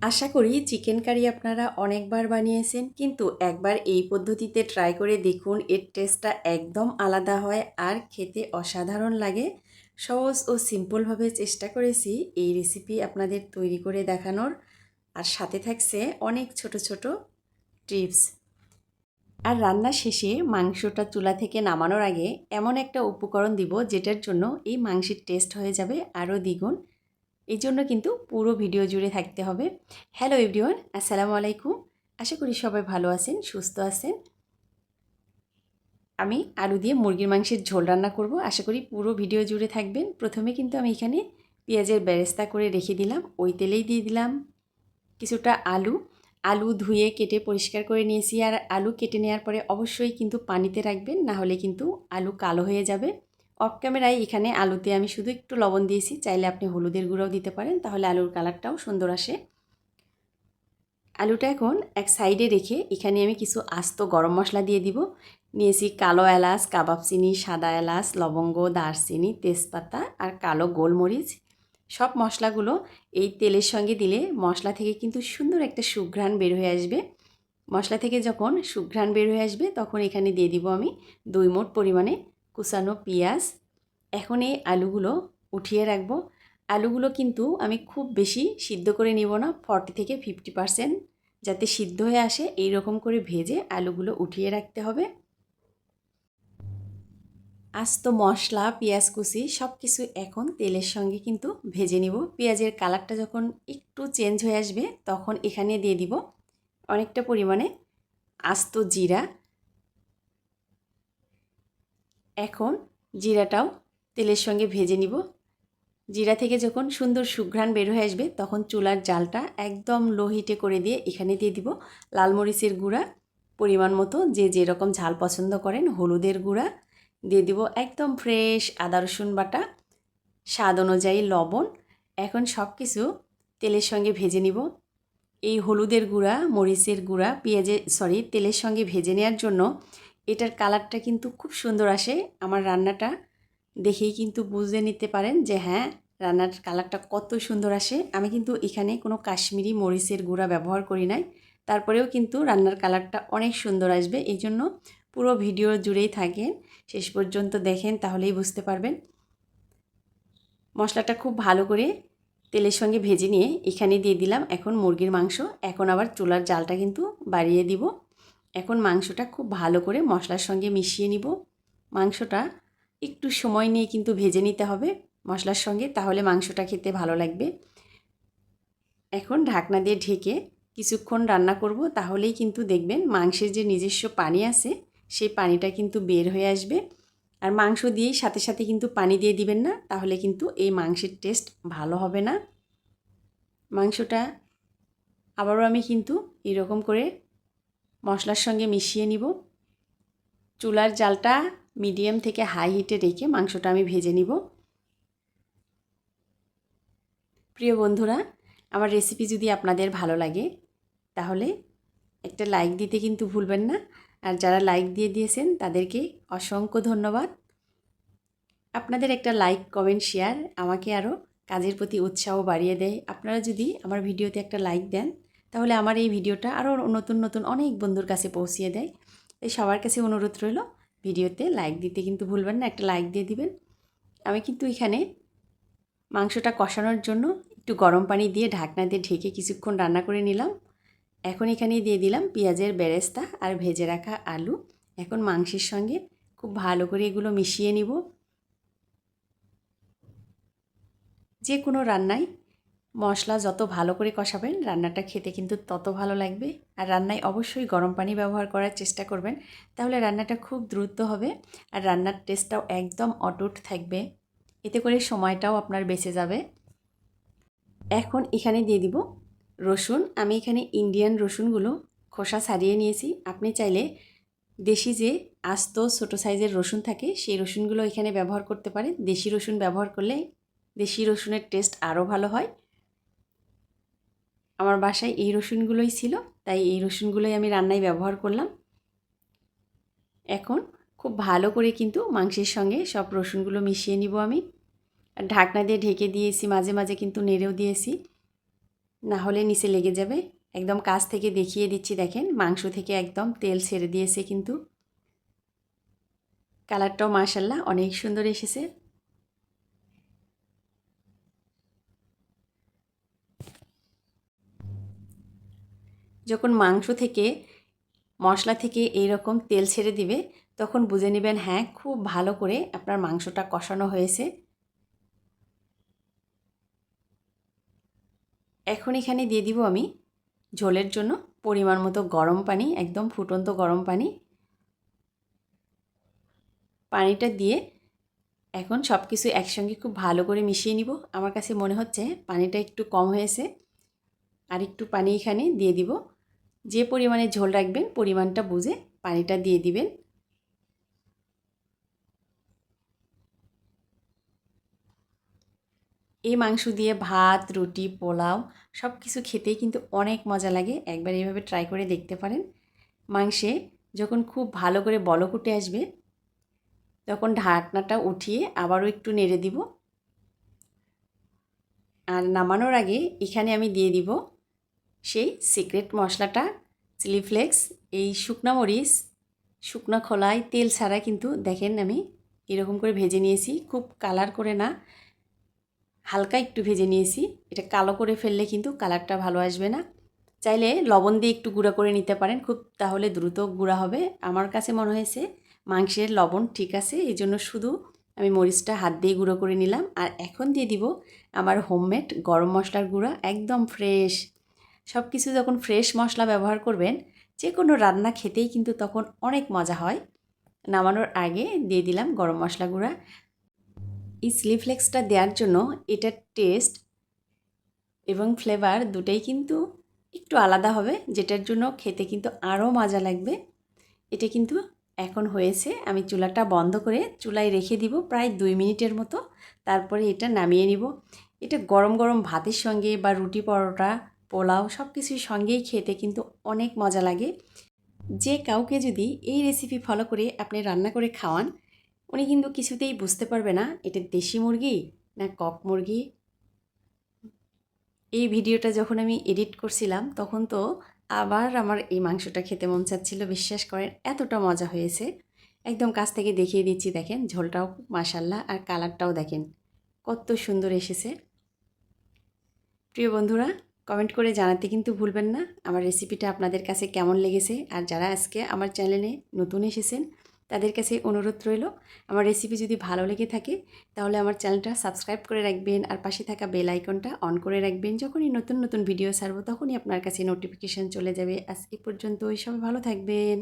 আশা করি chicken curry আপনারা অনেকবার বানিয়েছেন, কিন্তু একবার এই পদ্ধতিতে ট্রাই করে দেখুন। এর টেস্টটা একদম আলাদা হয় আর খেতে অসাধারণ লাগে। সহজ ও সিম্পলভাবে চেষ্টা করেছি এই রেসিপি আপনাদের তৈরি করে দেখানোর, আর সাথে থাকছে অনেক ছোট ছোট টিপস। আর রান্না শেষে মাংসটা চুলা থেকে নামানোর আগে এমন একটা উপকরণ দিব যেটার জন্য এই মাংসের টেস্ট হয়ে যাবে আরও দ্বিগুণ। এই জন্য কিন্তু পুরো ভিডিও জুড়ে থাকতে হবে। হ্যালো এভরিওয়ান, আসসালামু আলাইকুম। আশা করি সবাই ভালো আছেন, সুস্থ আছেন। আমি আলু দিয়ে মুরগির মাংসের ঝোল রান্না করব, আশা করি পুরো ভিডিও জুড়ে থাকবেন। প্রথমে কিন্তু আমি এখানে পেঁয়াজের বেরেস্তা করে রেখে দিলাম, ওই তেলেই দিয়ে দিলাম কিছুটা আলু। আলু ধুয়ে কেটে পরিষ্কার করে নিয়েছি, আর আলু কেটে নেওয়ার পরে অবশ্যই কিন্তু পানিতে রাখবেন, না হলে কিন্তু আলু কালো হয়ে যাবে। অফ ক্যামেরায় এখানে আলুতে আমি শুধু একটু লবণ দিয়েছি, চাইলে আপনি হলুদের গুঁড়াও দিতে পারেন, তাহলে আলুর কালারটাও সুন্দর আসে। আলুটা এখন এক সাইডে রেখে এখানে আমি কিছু আস্ত গরম মশলা দিয়ে দিব। নিয়েছি কালো এলাচ, কাবাব চিনি, সাদা এলাচ, লবঙ্গ, দারচিনি, তেজপাতা আর কালো গোলমরিচ। সব মশলাগুলো এই তেলের সঙ্গে দিলে মশলা থেকে কিন্তু সুন্দর একটা সুঘ্রাণ বের হয়ে আসবে। মশলা থেকে যখন সুঘ্রাণ বের হয়ে আসবে তখন এখানে দিয়ে দিব আমি 2 মুঠ পরিমাণে কুচানো পেঁয়াজ। এখন এই আলুগুলো উঠিয়ে রাখবো। আলুগুলো কিন্তু আমি খুব বেশি সিদ্ধ করে নিব না, 40 থেকে 50% যাতে সিদ্ধ হয়ে আসে এই রকম করে ভেজে আলুগুলো উঠিয়ে রাখতে হবে। আস্ত মশলা, পেঁয়াজ কুচি সব কিছু এখন তেলের সঙ্গে কিন্তু ভেজে নিব। পেঁয়াজের কালারটা যখন একটু চেঞ্জ হয়ে আসবে তখন এখানে দিয়ে দিব অনেকটা পরিমাণে আস্ত জিরা। এখন জিরাটাও তেলের সঙ্গে ভেজে নিব। জিরা থেকে যখন সুন্দর সুঘ্রাণ বের হয়ে আসবে তখন চুলার জালটা একদম লো হিটে করে দিয়ে এখানে দিয়ে দিব লাল মরিচের গুঁড়া পরিমাণ মতো, যে যেরকম ঝাল পছন্দ করেন। হলুদের গুঁড়া দিয়ে দিব, একদম ফ্রেশ আদা রসুন বাটা, স্বাদ অনুযায়ী লবণ। এখন সব কিছু তেলের সঙ্গে ভেজে নিব। এই হলুদের গুঁড়া, মরিচের গুঁড়া তেলের সঙ্গে ভেজে নেওয়ার জন্য এটার কালারটা কিন্তু খুব সুন্দর আসে। আমার রান্নাটা দেখেই কিন্তু বুঝে নিতে পারেন যে হ্যাঁ, রান্নার কালারটা কত সুন্দর আসে। আমি কিন্তু এখানে কোনো কাশ্মীরি মরিচের গুঁড়া ব্যবহার করি নাই, তারপরেও কিন্তু রান্নার কালারটা অনেক সুন্দর আসবে। এই জন্য পুরো ভিডিও জুড়েই থাকেন, শেষ পর্যন্ত দেখেন, তাহলেই বুঝতে পারবেন। মশলাটা খুব ভালো করে তেলের সঙ্গে ভেজে নিয়ে এখানে দিয়ে দিলাম এখন মুরগির মাংস। এখন আবার চুলার জালটা কিন্তু বাড়িয়ে দিব। এখন মাংসটা খুব ভালো করে মশলার সঙ্গে মিশিয়ে নিব। মাংসটা একটু সময় নিয়ে কিন্তু ভেজে নিতে হবে মশলার সঙ্গে, তাহলে মাংসটা খেতে ভালো লাগবে। এখন ঢাকনা দিয়ে ঢেকে কিছুক্ষণ রান্না করব, তাহলেই কিন্তু দেখবেন মাংসের যে নিজস্ব পানি আছে সেই পানিটা কিন্তু বের হয়ে আসবে। আর মাংস দিয়েই সাথে সাথে কিন্তু পানি দিয়ে দিবেন না, তাহলে কিন্তু এই মাংসের টেস্ট ভালো হবে না। মাংসটা আবারও আমি কিন্তু এরকম করে মশলার সঙ্গে মিশিয়ে নিব। চুলার জালটা মিডিয়াম থেকে হাই হিটে রেখে মাংসটা আমি ভেজে নিব। প্রিয় বন্ধুরা, আমার রেসিপি যদি আপনাদের ভালো লাগে তাহলে একটা লাইক দিতে কিন্তু ভুলবেন না। আর যারা লাইক দিয়ে দিয়েছেন তাদেরকে অসংখ্য ধন্যবাদ। আপনাদের একটা লাইক, কমেন্ট, শেয়ার আমাকে আরও কাজের প্রতি উৎসাহ বাড়িয়ে দেয়। আপনারা যদি আমার ভিডিওতে একটা লাইক দেন তাহলে আমার এই ভিডিওটা আরও নতুন নতুন অনেক বন্ধুর কাছে পৌঁছিয়ে দেয়। তাই সবার কাছে অনুরোধ রইল, ভিডিওতে লাইক দিতে কিন্তু ভুলবেন না, একটা লাইক দিয়ে দিবেন। আমি কিন্তু এখানে মাংসটা কষানোর জন্য একটু গরম পানি দিয়ে ঢাকনা দিয়ে ঢেকে কিছুক্ষণ রান্না করে নিলাম। এখন এখানে দিয়ে দিলাম পেঁয়াজের বেরেস্তা আর ভেজে রাখা আলু। এখন মাংসের সঙ্গে খুব ভালো করে এগুলো মিশিয়ে নিব। যে কোনো রান্নায় মশলা যত ভালো করে কষাবেন রান্নাটা খেতে কিন্তু তত ভালো লাগবে। আর রান্নায় অবশ্যই গরম পানি ব্যবহার করার চেষ্টা করবেন, তাহলে রান্নাটা খুব দ্রুত হবে আর রান্নার টেস্টটাও একদম অটুট থাকবে। এতে করে সময়টাও আপনার বেঁচে যাবে। এখন এখানে দিয়ে দিব রসুন। আমি এখানে ইন্ডিয়ান রসুনগুলো খোসা ছাড়িয়ে নিয়েছি। আপনি চাইলে দেশি যে আস্ত ছোটো সাইজের রসুন থাকে সেই রসুনগুলো এখানে ব্যবহার করতে পারেন। দেশি রসুন ব্যবহার করলে দেশি রসুনের টেস্ট আরও ভালো হয়। আমার বাসায় এই রসুনগুলোই ছিল, তাই এই রসুনগুলোই আমি রান্নায় ব্যবহার করলাম। এখন খুব ভালো করে কিন্তু মাংসের সঙ্গে সব রসুনগুলো মিশিয়ে নিব আমি। ঢাকনা দিয়ে ঢেকে দিয়েছি, মাঝে মাঝে কিন্তু নেড়েও দিয়েছি। না হলে নিচে লেগে যাবে। একদম কাছ থেকে দেখিয়ে দিচ্ছি, দেখেন মাংস থেকে একদম তেল ছেড়ে দিয়েছে, কিন্তু কালারটাও মাশাআল্লাহ অনেক সুন্দর এসেছে। যখন মাংস থেকে মশলা থেকে এইরকম তেল ছেড়ে দিবে তখন বুঝে নেবেন হ্যাঁ খুব ভালো করে আপনার মাংসটা কষানো হয়েছে। এখন এখানে দিয়ে দিব আমি ঝোলের জন্য পরিমাণ মতো গরম পানি, একদম ফুটন্ত গরম পানি। পানিটা দিয়ে এখন সব কিছু একসঙ্গে খুব ভালো করে মিশিয়ে নিব। আমার কাছে মনে হচ্ছে পানিটা একটু কম হয়েছে, আর একটু পানি এখানে দিয়ে দিব। যে পরিমাণে ঝোল রাখবেন পরিমাণটা বুঝে পানিটা দিয়ে দিবেন। এই মাংস দিয়ে ভাত, রুটি, পোলাও সব কিছু খেতেই কিন্তু অনেক মজা লাগে। একবার এইভাবে ট্রাই করে দেখতে পারেন। মাংসে যখন খুব ভালো করে বলক উঠে আসবে তখন ঢাকনাটা উঠিয়ে আবারও একটু নেড়ে দিব। আর নামানোর আগে এখানে আমি দিয়ে দিব সেই সিক্রেট মশলাটা, চিলি ফ্লেক্স। এই শুকনা মরিচ শুকনো খোলায় তেল ছাড়া কিন্তু দেখেন আমি এরকম করে ভেজে নিয়েছি, খুব কালার করে না, হালকা একটু ভেজে নিয়েছি। এটা কালো করে ফেললে কিন্তু কালারটা ভালো আসবে না। চাইলে লবণ দিয়ে একটু গুঁড়া করে নিতে পারেন, খুব তাহলে দ্রুত গুঁড়া হবে। আমার কাছে মনে হয়েছে মাংসের লবণ ঠিক আছে, এই জন্য শুধু আমি মরিচটা হাত দিয়ে গুঁড়ো করে নিলাম। আর এখন দিয়ে দিব আমার হোমমেড গরম মশলার গুঁড়া, একদম ফ্রেশ। সব কিছু যখন ফ্রেশ মশলা ব্যবহার করবেন যে কোনো রান্না খেতেই কিন্তু তখন অনেক মজা হয়। নামানোর আগে দিয়ে দিলাম গরম মশলা গুঁড়া। এই চিলি ফ্লেক্সটা দেওয়ার জন্য এটার টেস্ট এবং ফ্লেভার দুটাই কিন্তু একটু আলাদা হবে, যেটার জন্য খেতে কিন্তু আরও মজা লাগবে। এটা কিন্তু এখন হয়েছে। আমি চুলাটা বন্ধ করে চুলায় রেখে দিব প্রায় 2 মিনিটের মতো, তারপরে এটা নামিয়ে নিব। এটা গরম গরম ভাতের সঙ্গে বা রুটি, পরোটা, পোলাও সব কিছুর সঙ্গেই খেতে কিন্তু অনেক মজা লাগে। যে কাউকে যদি এই রেসিপি ফলো করে আপনি রান্না করে খাওয়ান, উনি কিন্তু কিছুতেই বুঝতে পারবে না এটা দেশি মুরগি না কক মুরগি। এই ভিডিওটা যখন আমি এডিট করছিলাম তখন তো আবার আমার এই মাংসটা খেতে মন চাচ্ছিল। বিশ্বাস করেন এতটা মজা হয়েছে। একদম কাছ থেকে দেখিয়ে দিচ্ছি, দেখেন ঝোলটাও মাশাআল্লাহ, আর কালারটাও দেখেন কত সুন্দর এসেছে। প্রিয় বন্ধুরা, কমেন্ট করে জানাতে কিন্তু ভুলবেন না আমার রেসিপিটা আপনাদের কাছে কেমন লেগেছে। আর যারা আজকে আমার চ্যানেলে নতুন এসেছেন তাদের কাছে অনুরোধ রইল, আমার রেসিপি যদি ভালো লেগে থাকে তাহলে আমার চ্যানেলটা সাবস্ক্রাইব করে রাখবেন, আর পাশে থাকা বেল আইকনটা অন করে রাখবেন। যখনই নতুন নতুন ভিডিও ছাড়বো তখনই আপনার কাছে নোটিফিকেশান চলে যাবে। আজকে পর্যন্ত সবাই ভালো থাকবেন।